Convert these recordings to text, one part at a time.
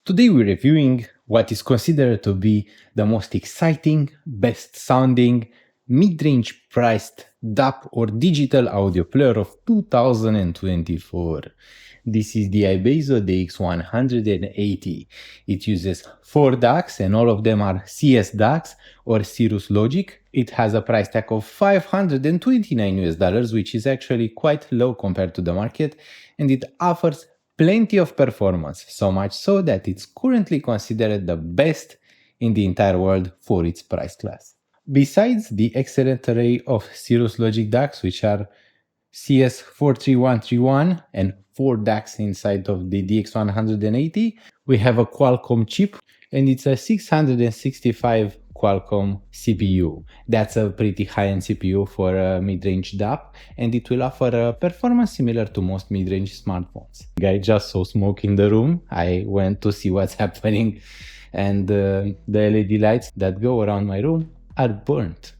Today we're reviewing what is considered to be the most exciting, best sounding, mid-range priced DAP or digital audio player of 2024. This is the iBasso DX180. It uses 4 DACs and all of them are CS DACs or Cirrus Logic. It has a price tag of $529 which is actually quite low compared to the market, and it offers plenty of performance, so much so that it's currently considered the best in the entire world for its price class. Besides the excellent array of Cirrus Logic DACs, which are CS43131 and 4 DACs inside of the DX180, we have a Qualcomm chip, and it's a 665 Qualcomm CPU. That's a pretty high-end CPU for a mid-range DAP, and it will offer a performance similar to most mid-range smartphones. I just saw smoke in the room. I went to see what's happening, and the LED lights that go around my room are burnt.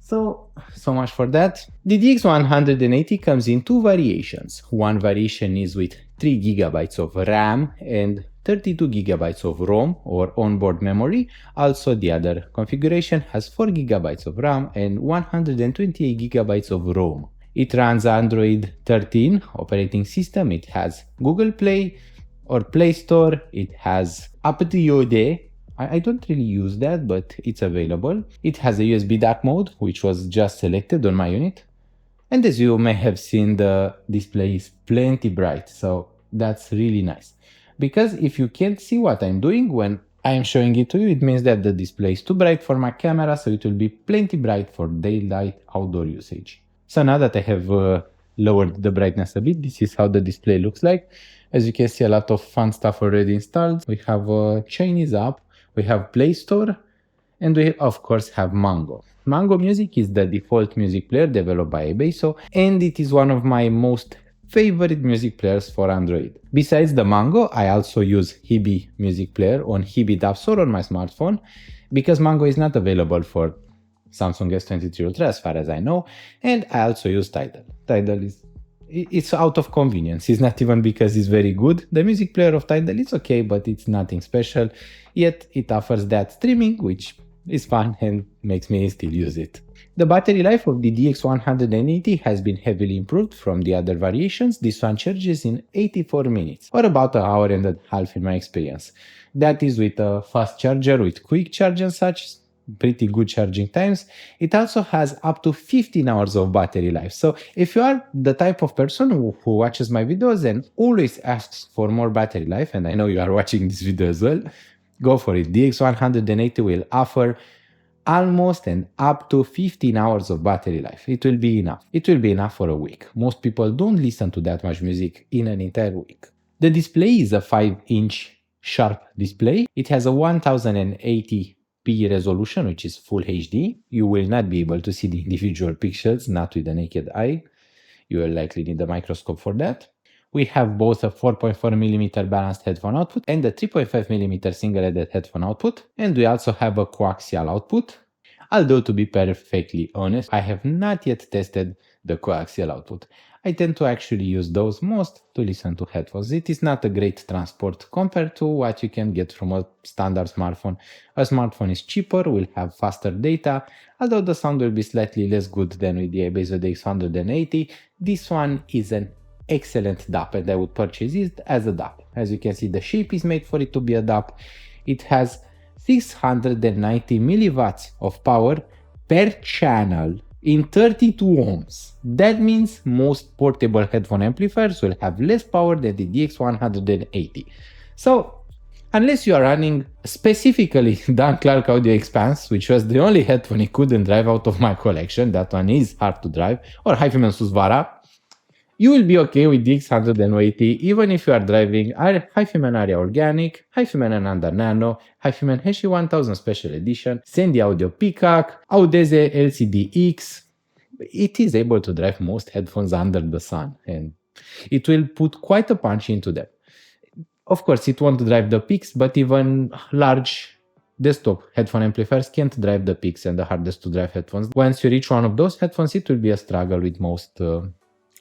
So much for that. The DX180 comes in 2 variations. One variation is with 3 GB of RAM and 32 GB of ROM or onboard memory. Also, the other configuration has 4 GB of RAM and 128 GB of ROM. It runs Android 13 operating system. It has Google Play or Play Store. It has Audiophile. I don't really use that, but it's available. It has a USB DAP mode, which was just selected on my unit. And as you may have seen, the display is plenty bright, so that's really nice. Because if you can't see what I'm doing when I'm showing it to you, it means that the display is too bright for my camera, so it will be plenty bright for daylight outdoor usage. So now that I have lowered the brightness a bit, this is how the display looks like. As you can see, a lot of fun stuff already installed. We have a Chinese app, we have Play Store, and we of course have Mango. Mango Music is the default music player developed by iBasso, and it is one of my most favorite music players for Android. Besides the Mango, I also use Hibi music player on Hibi DAP Store on my smartphone, because Mango is not available for Samsung S23 Ultra as far as I know, and I also use Tidal. Tidal it's out of convenience. It's not even because it's very good. The music player of Tidal is okay, but it's nothing special, yet it offers that streaming, which is fun and makes me still use it. The battery life of the DX180 has been heavily improved from the other variations. This one charges in 84 minutes, or about an hour and a half in my experience. That is with a fast charger, with quick charge and such, pretty good charging times. It also has up to 15 hours of battery life. So if you are the type of person who watches my videos and always asks for more battery life, and I know you are watching this video as well, go for it. DX180 will offer almost and up to 15 hours of battery life. It will be enough. It will be enough for a week. Most people don't listen to that much music in an entire week. The display is a 5-inch sharp display. It has a 1080p resolution, which is full HD. You will not be able to see the individual pixels, not with the naked eye. You will likely need a microscope for that. We have both a 4.4mm balanced headphone output and a 3.5mm single-headed headphone output, and we also have a coaxial output. Although, to be perfectly honest, I have not yet tested the coaxial output. I tend to actually use those most to listen to headphones. It is not a great transport compared to what you can get from a standard smartphone. A smartphone is cheaper, will have faster data, although the sound will be slightly less good than with the iBasso DX180. This one is an excellent DAP, and I would purchase it as a DAP. As you can see, the shape is made for it to be a DAP. It has 690 milliwatts of power per channel in 32 ohms. That means most portable headphone amplifiers will have less power than the DX180. So unless you are running specifically Dan Clark Audio Expanse, which was the only headphone it couldn't drive out of my collection, that one is hard to drive, or Hyphyman Susvara, you will be okay with DX180 even if you are driving Hyphyman Aria Organic, Hyphyman Ananda Nano, Hyphyman Heshi 1000 Special Edition, Sandy Audio Peacock, Audeze LCD-X. It is able to drive most headphones under the sun, and it will put quite a punch into them. Of course, it won't drive the peaks, but even large desktop headphone amplifiers can't drive the peaks and the hardest to drive headphones. Once you reach one of those headphones, it will be a struggle with most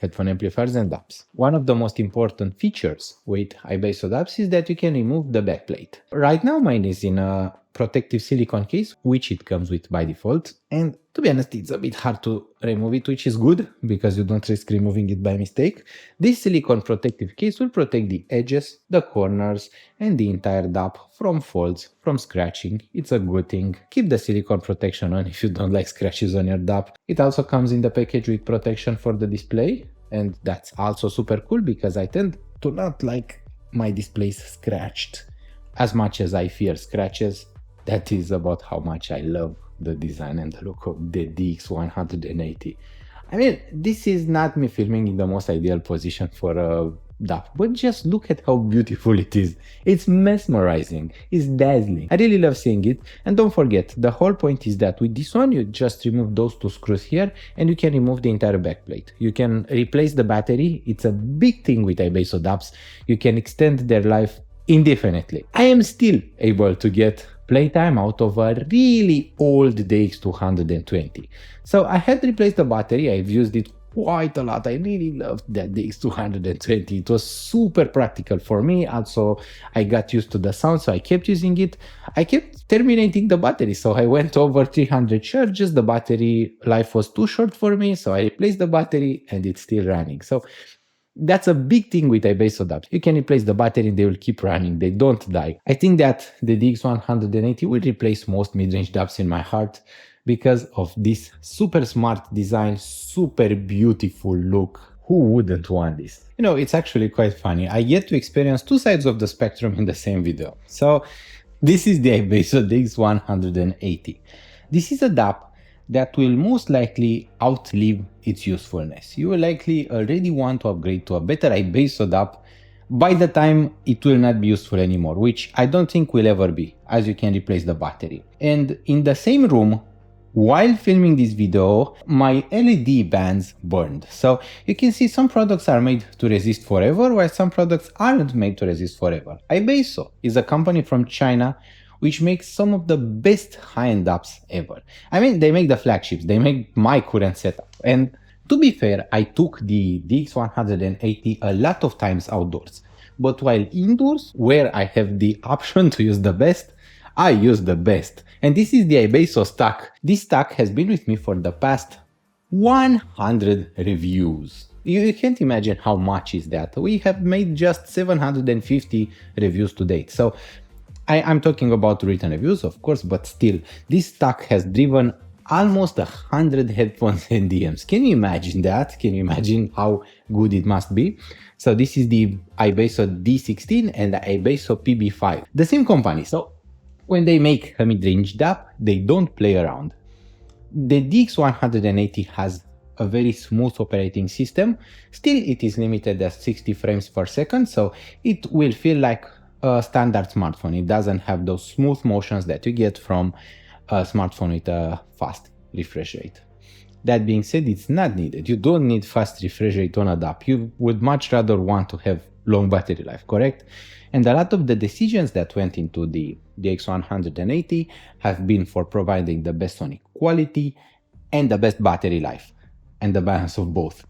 headphone amplifiers and DAPs. One of the most important features with iBasso DAPs is that you can remove the backplate. Right now mine is in a protective silicone case, which it comes with by default, and to be honest it's a bit hard to remove it, which is good because you don't risk removing it by mistake. This silicone protective case will protect the edges, the corners, and the entire DAP from folds, from scratching. It's a good thing. Keep the silicone protection on if you don't like scratches on your DAP. It also comes in the package with protection for the display, and that's also super cool because I tend to not like my displays scratched as much as I fear scratches. That is about how much I love the design and the look of the DX180. I mean, this is not me filming in the most ideal position for a DAP, but just look at how beautiful it is. It's mesmerizing, it's dazzling. I really love seeing it. And don't forget, the whole point is that with this one, you just remove those two screws here and you can remove the entire backplate. You can replace the battery. It's a big thing with iBasso DAPs. You can extend their life indefinitely. I am still able to get playtime out of a really old DX220. So I had replaced the battery. I've used it quite a lot. I really loved that DX220. It was super practical for me. Also, I got used to the sound, so I kept using it. I kept terminating the battery, so I went over 300 charges. The battery life was too short for me, so I replaced the battery and it's still running. So that's a big thing with iBasso DAPs. You can replace the battery and they will keep running. They don't die. I think that the DX180 will replace most mid-range DAPs in my heart because of this super smart design, super beautiful look. Who wouldn't want this? You know, it's actually quite funny. I get to experience two sides of the spectrum in the same video. So this is the iBasso DX180. This is a DAP that will most likely outlive its usefulness. You will likely already want to upgrade to a better iBasso DAP by the time it will not be useful anymore, which I don't think will ever be, as you can replace the battery. And in the same room, while filming this video, my LED bands burned. So you can see some products are made to resist forever, while some products aren't made to resist forever. iBasso is a company from China which makes some of the best high-end DAPs ever. I mean, they make the flagships, they make my current setup. And to be fair, I took the DX180 a lot of times outdoors. But while indoors, where I have the option to use the best, I use the best. And this is the iBasso stack. This stack has been with me for the past 100 reviews. You can't imagine how much is that. We have made just 750 reviews to date. So I'm talking about written reviews, of course, but still, this stack has driven almost 100 headphones and DMs. Can you imagine that? Can you imagine how good it must be? So this is the iBasso D16 and the iBasso PB5, the same company. So when they make a mid-range DAP, they don't play around. The DX180 has a very smooth operating system. Still, it is limited at 60 frames per second, so it will feel like a standard smartphone. It doesn't have those smooth motions that you get from a smartphone with a fast refresh rate. That being said, it's not needed. You don't need fast refresh rate on a DAP. You would much rather want to have long battery life, correct? And a lot of the decisions that went into the DX180 have been for providing the best sonic quality and the best battery life, and the balance of both.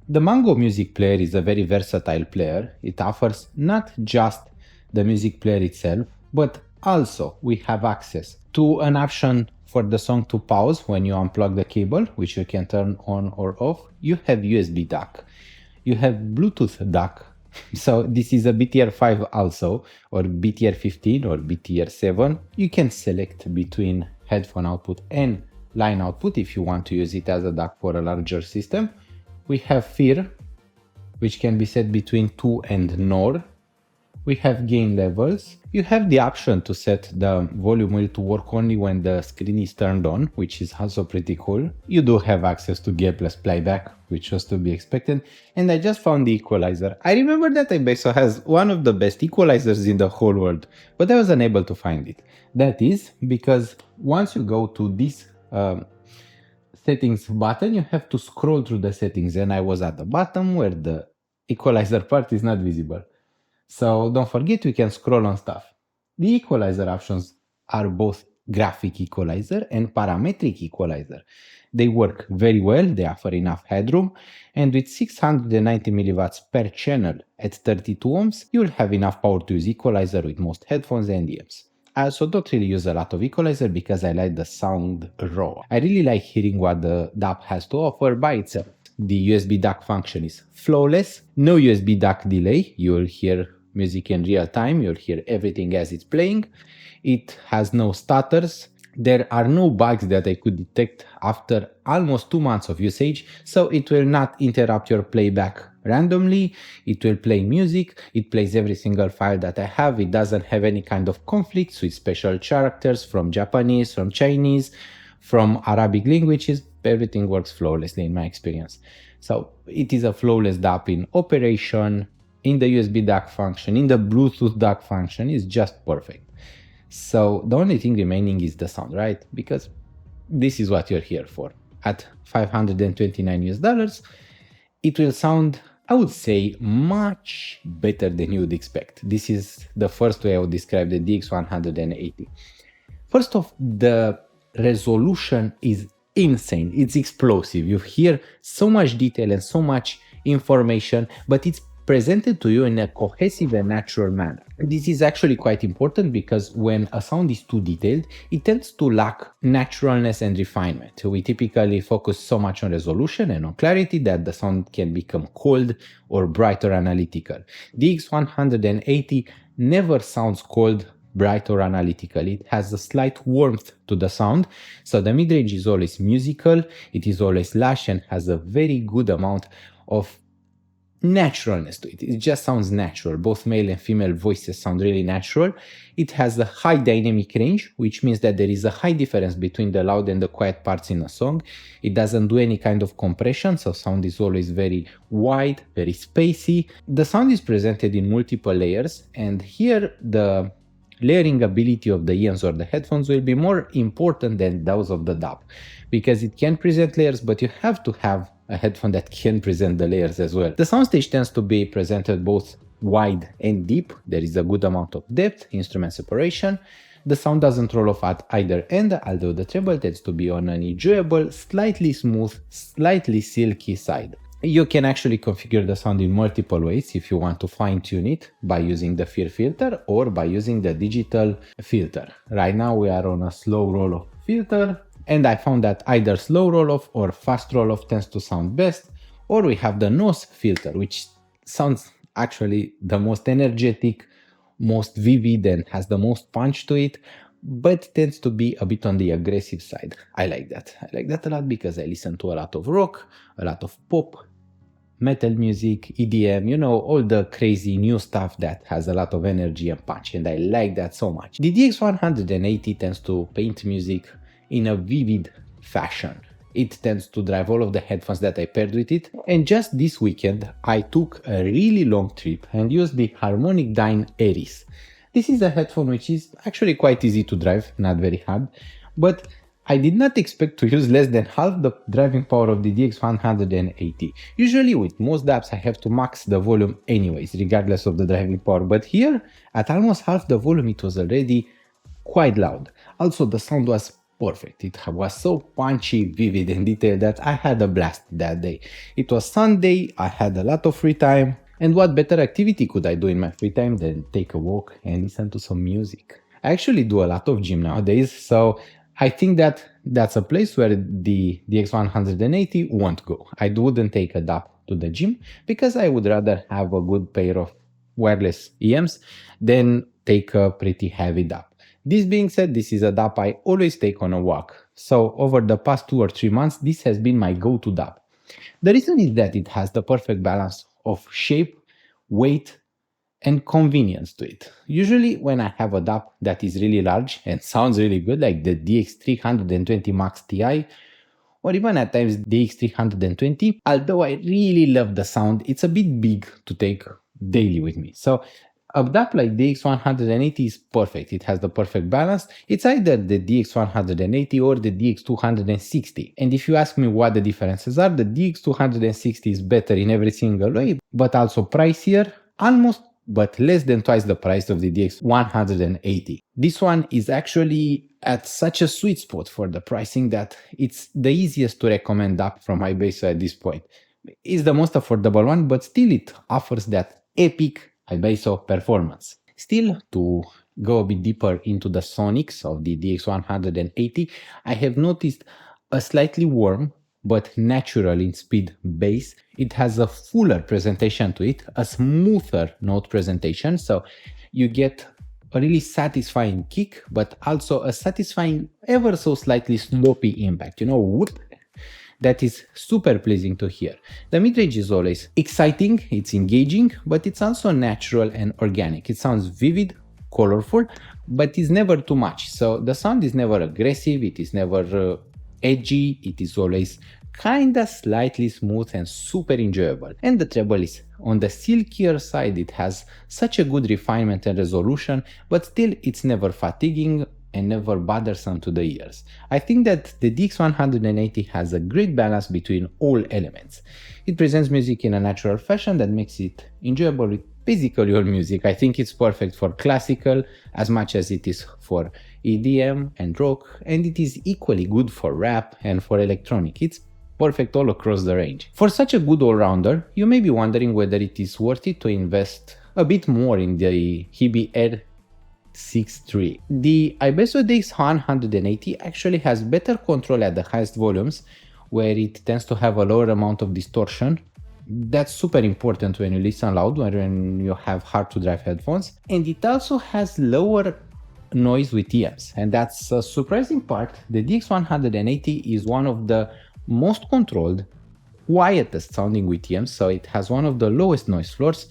The Mango music player is a very versatile player. It offers not just the music player itself, but also we have access to an option for the song to pause when you unplug the cable, which you can turn on or off. You have USB DAC, you have Bluetooth DAC. So this is a BTR5 also, or BTR15 or BTR7. You can select between headphone output and line output if you want to use it as a DAC for a larger system. We have FIR, which can be set between 2 and NOR. We have gain levels. You have the option to set the volume wheel to work only when the screen is turned on, which is also pretty cool. You do have access to gapless playback, which was to be expected. And I just found the equalizer. I remember that iBasso has one of the best equalizers in the whole world, but I was unable to find it. That is because once you go to this settings button, you have to scroll through the settings, and I was at the bottom where the equalizer part is not visible. So don't forget, we can scroll on stuff. The equalizer options are both graphic equalizer and parametric equalizer. They work very well, they offer enough headroom, and with 690 milliwatts per channel at 32 ohms, you'll have enough power to use equalizer with most headphones and DMs. I also don't really use a lot of equalizer because I like the sound raw. I really like hearing what the DAP has to offer by itself. The USB DAC function is flawless, no USB DAC delay, you'll hear music in real time, you'll hear everything as it's playing. It has no stutters. There are no bugs that I could detect after almost 2 months of usage, so it will not interrupt your playback randomly. It will play music, it plays every single file that I have, it doesn't have any kind of conflicts with special characters from Japanese, from Chinese, from Arabic languages. Everything works flawlessly in my experience. So it is a flawless DAP in operation, in the USB DAC function, in the Bluetooth DAC function, is just perfect. So the only thing remaining is the sound, right? Because this is what you're here for. At $529 US, it will sound, I would say, much better than you would expect. This is the first way I would describe the DX180. First off, the resolution is insane. It's explosive. You hear so much detail and so much information, but it's presented to you in a cohesive and natural manner. This is actually quite important because when a sound is too detailed, it tends to lack naturalness and refinement. We typically focus so much on resolution and on clarity that the sound can become cold or bright or analytical. DX180 never sounds cold, bright or analytical. It has a slight warmth to the sound, so the midrange is always musical, it is always lush and has a very good amount of naturalness to it. It just sounds natural. Both male and female voices sound really natural. It has a high dynamic range, which means that there is a high difference between the loud and the quiet parts in a song. It doesn't do any kind of compression, so sound is always very wide, very spacey. The sound is presented in multiple layers, and here the layering ability of the ears or the headphones will be more important than those of the DAP, because it can present layers, but you have to have a headphone that can present the layers as well. The soundstage tends to be presented both wide and deep. There is a good amount of depth, instrument separation. The sound doesn't roll off at either end, although the treble tends to be on an enjoyable, slightly smooth, slightly silky side. You can actually configure the sound in multiple ways if you want to fine-tune it by using the FEAR filter or by using the digital filter. Right now we are on a slow roll-off filter, and I found that either slow roll-off or fast roll-off tends to sound best, or we have the nose filter, which sounds actually the most energetic, most vivid, and has the most punch to it, but tends to be a bit on the aggressive side. I like that. I like that a lot because I listen to a lot of rock, a lot of pop, metal music, EDM, you know, all the crazy new stuff that has a lot of energy and punch, and I like that so much. The DX180 tends to paint music in a vivid fashion. It tends to drive all of the headphones that I paired with it, and just this weekend I took a really long trip and used the Harmonic Dyne Aries. This is a headphone which is actually quite easy to drive, not very hard, but I did not expect to use less than half the driving power of the DX180. Usually with most DAPs I have to max the volume anyways, regardless of the driving power, but here at almost half the volume it was already quite loud. Also the sound was perfect. It was so punchy, vivid and detailed that I had a blast that day. It was Sunday, I had a lot of free time, and what better activity could I do in my free time than take a walk and listen to some music? I actually do a lot of gym nowadays, so I think that that's a place where the DX180 won't go. I wouldn't take a DAP to the gym because I would rather have a good pair of wireless EMs than take a pretty heavy DAP. This being said, this is a DAP I always take on a walk. So over the past 2 or 3 months, this has been my go-to DAP. The reason is that it has the perfect balance of shape, weight, and convenience to it. Usually when I have a DAP that is really large and sounds really good, like the DX320 Max Ti, or even at times the DX320, although I really love the sound, it's a bit big to take daily with me. So a DAP like the DX180 is perfect. It has the perfect balance. It's either the DX180 or the DX260. And if you ask me what the differences are, the DX260 is better in every single way, but also pricier, almost but less than twice the price of the DX180. This one is actually at such a sweet spot for the pricing that it's the easiest to recommend DAP from iBasso at this point. It's the most affordable one, but still it offers that epic iBasso performance. Still, to go a bit deeper into the sonics of the DX180, I have noticed a slightly warm but natural in speed bass. It has a fuller presentation to it, a smoother note presentation, so you get a really satisfying kick, but also a satisfying ever so slightly sloppy impact, whoop. That is super pleasing to hear. The midrange is always exciting, it's engaging, but it's also natural and organic. It sounds vivid, colorful, but it's never too much. So the sound is never aggressive, it is never edgy, it is always kinda slightly smooth and super enjoyable. And the treble is on the silkier side. It has such a good refinement and resolution, but still it's never fatiguing and never bothersome to the ears. I think that the DX180 has a great balance between all elements. It presents music in a natural fashion that makes it enjoyable with basically all music. I think it's perfect for classical as much as it is for EDM and rock, and it is equally good for rap and for electronic. It's perfect all across the range. For such a good all-rounder, you may be wondering whether it is worth it to invest a bit more in the Hebe R63. The iBasso DX180 actually has better control at the highest volumes, where it tends to have a lower amount of distortion. That's super important when you listen loud, when you have hard to drive headphones. And it also has lower noise with EMs, and that's a surprising part. The DX180 is one of the most controlled, quietest sounding with EMs, so it has one of the lowest noise floors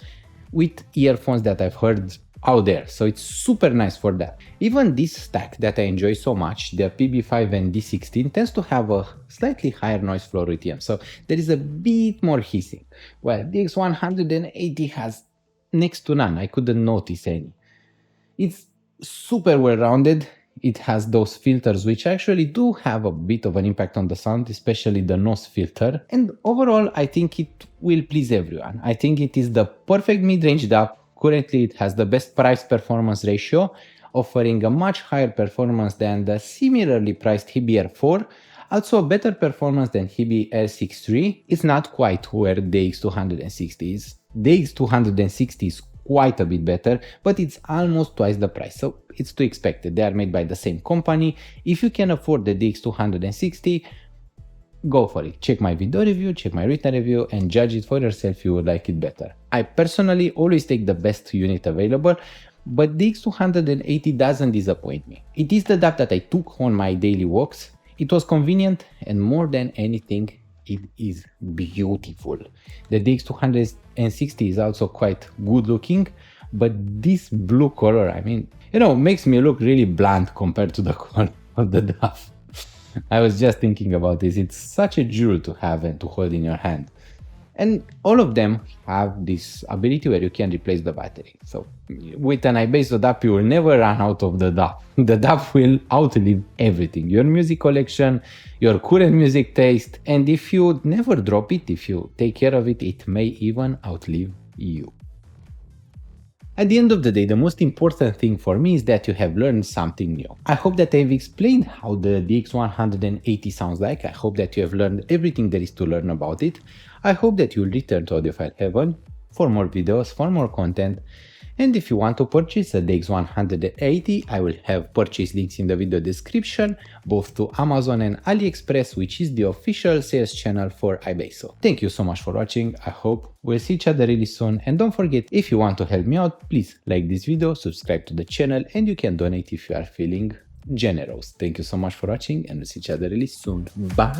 with earphones that I've heard out there, so it's super nice for that. Even this stack that I enjoy so much, the PB5 and D16, tends to have a slightly higher noise floor with EMs, so there is a bit more hissing. Well, DX180 has next to none. I couldn't notice any. It's super well rounded. It has those filters which actually do have a bit of an impact on the sound, especially the nose filter. And overall, I think it will please everyone. I think it is the perfect mid-range DAP. Currently, it has the best price-performance ratio, offering a much higher performance than the similarly priced Hebe R4, also a better performance than Hebe R63. It's not quite where the DX260 is. The DX260 is quite a bit better, but it's almost twice the price, so it's to expected. They are made by the same company. If you can afford the DX260, go for it. Check my video review, check my written review, and judge it for yourself if you would like it better. I personally always take the best unit available, but the DX280 doesn't disappoint me. It is the DAP that I took on my daily walks. It was convenient, and more than anything, it is beautiful. The DX260 is also quite good looking, but this blue color, I mean, makes me look really bland compared to the color of the DAP. I was just thinking about this. It's such a jewel to have and to hold in your hand. And all of them have this ability where you can replace the battery. So with an iBasso DAP, you will never run out of the DAP. The DAP will outlive everything. Your music collection, your current music taste, and if you never drop it, if you take care of it, it may even outlive you. At the end of the day, the most important thing for me is that you have learned something new. I hope that I've explained how the DX180 sounds like. I hope that you have learned everything there is to learn about it. I hope that you'll return to Audiophile Heaven for more videos, for more content. And if you want to purchase a DX180, I will have purchase links in the video description, both to Amazon and AliExpress, which is the official sales channel for iBasso. Thank you so much for watching. I hope we'll see each other really soon. And don't forget, if you want to help me out, please like this video, subscribe to the channel, and you can donate if you are feeling generous. Thank you so much for watching, and we'll see each other really soon. Bye!